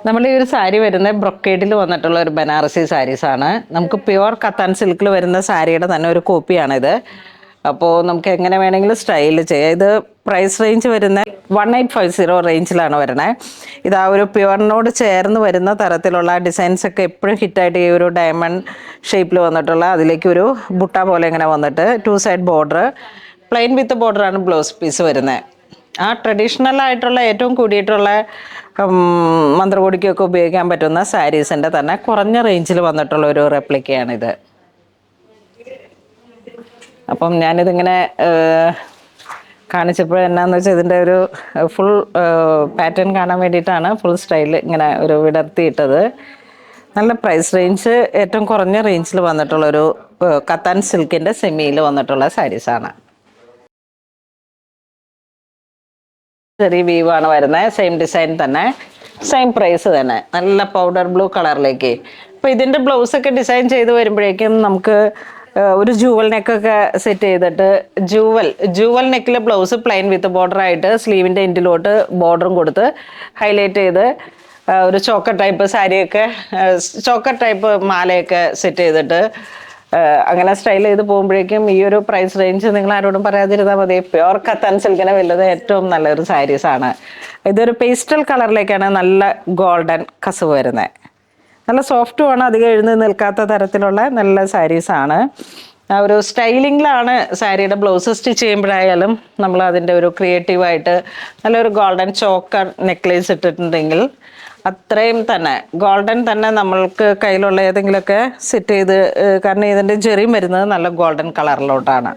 നമ്മൾ ഈ ഒരു സാരി വരുന്ന ബ്രൊക്കേഡിൽ വന്നിട്ടുള്ള ഒരു ബനാറസി സാരീസ് ആണ്. നമുക്ക് പ്യുവർ കത്താൻ സിൽക്കിൽ വരുന്ന സാരിയുടെ തന്നെ ഒരു കോപ്പിയാണിത്. അപ്പോൾ നമുക്ക് എങ്ങനെ വേണമെങ്കിലും സ്റ്റൈൽ ചെയ്യാം. ഇത് പ്രൈസ് റേഞ്ച് വരുന്ന 1850 റേഞ്ചിലാണ് വരുന്നത്. ഇത് ആ ഒരു പ്യുവറിനോട് ചേർന്ന് വരുന്ന തരത്തിലുള്ള ഡിസൈൻസ് ഒക്കെ എപ്പോഴും ഹിറ്റായിട്ട് ഈ ഒരു ഡയമണ്ട് ഷേപ്പിൽ വന്നിട്ടുള്ള അതിലേക്ക് ഒരു ബുട്ട പോലെ ഇങ്ങനെ വന്നിട്ട് 2 side border, plane with ബോർഡറാണ് blouse piece വരുന്നത്. ആ ട്രഡീഷണൽ ആയിട്ടുള്ള ഏറ്റവും കൂടിയിട്ടുള്ള മന്ത്രകോടിക്കൊക്കെ ഉപയോഗിക്കാൻ പറ്റുന്ന സാരീസിൻ്റെ തന്നെ കുറഞ്ഞ റേഞ്ചിൽ വന്നിട്ടുള്ള ഒരു റെപ്ലിക്കയാണിത്. അപ്പം ഞാനിതിങ്ങനെ കാണിച്ചപ്പോൾ എന്നാന്ന് വെച്ചാൽ ഇതിൻ്റെ ഒരു ഫുൾ പാറ്റേൺ കാണാൻ വേണ്ടിയിട്ടാണ് ഫുൾ സ്റ്റൈൽ ഇങ്ങനെ ഒരു വിടർത്തിയിട്ടത്. നല്ല പ്രൈസ് റേഞ്ച് ഏറ്റവും കുറഞ്ഞ റേഞ്ചിൽ വന്നിട്ടുള്ളൊരു കത്താൻ സിൽക്കിൻ്റെ സെമിയിൽ വന്നിട്ടുള്ള സാരീസാണ്. ചെറിയ വീവാണ് വരുന്നത്. സെയിം ഡിസൈൻ തന്നെ, സെയിം പ്രൈസ് തന്നെ. നല്ല പൗഡർ ബ്ലൂ കളറിലേക്ക്. അപ്പോൾ ഇതിൻ്റെ ബ്ലൗസൊക്കെ ഡിസൈൻ ചെയ്ത് വരുമ്പോഴേക്കും നമുക്ക് ഒരു ജൂവൽ നെക്കൊക്കെ സെറ്റ് ചെയ്തിട്ട് ജൂവൽ നെക്കിൽ ബ്ലൗസ് പ്ലെയിൻ വിത്ത് ബോർഡറായിട്ട് സ്ലീവിൻ്റെ എൻഡിലോട്ട് ബോർഡറും കൊടുത്ത് ഹൈലൈറ്റ് ചെയ്ത് ഒരു ചോക്കർ ടൈപ്പ് സാരിയൊക്കെ ചോക്കർ ടൈപ്പ് മാലയൊക്കെ സെറ്റ് ചെയ്തിട്ട് അങ്ങനെ സ്റ്റൈൽ ചെയ്ത് പോകുമ്പോഴേക്കും ഈ ഒരു പ്രൈസ് റേഞ്ച് നിങ്ങൾ ആരോടും പറയാതിരുന്നാൽ മതി. പ്യുവർ കത്താൻ സിൽക്കിനെ വലുത് ഏറ്റവും നല്ലൊരു സാരീസാണ്. ഇതൊരു പേസ്റ്റൽ കളറിലേക്കാണ് നല്ല ഗോൾഡൻ കസവ് വരുന്നത്. നല്ല സോഫ്റ്റുമാണ്, അധികം എഴുതി നിൽക്കാത്ത തരത്തിലുള്ള നല്ല സാരീസാണ്. ആ ഒരു സ്റ്റൈലിങ്ങിലാണ് സാരിയുടെ ബ്ലൗസ് സ്റ്റിച്ച് ചെയ്യുമ്പോഴായാലും നമ്മൾ അതിൻ്റെ ഒരു ക്രിയേറ്റീവായിട്ട് നല്ലൊരു ഗോൾഡൻ ചോക്കർ നെക്ലേസ് ഇട്ടിട്ടുണ്ടെങ്കിൽ അത്രയും തന്നെ ഗോൾഡൻ തന്നെ നമ്മൾക്ക് കയ്യിലുള്ള ഏതെങ്കിലുമൊക്കെ സെറ്റ് ചെയ്ത്, കാരണം ഇതിൻ്റെ ജെറിയും വരുന്നത് നല്ല ഗോൾഡൻ കളറിലോട്ടാണ്.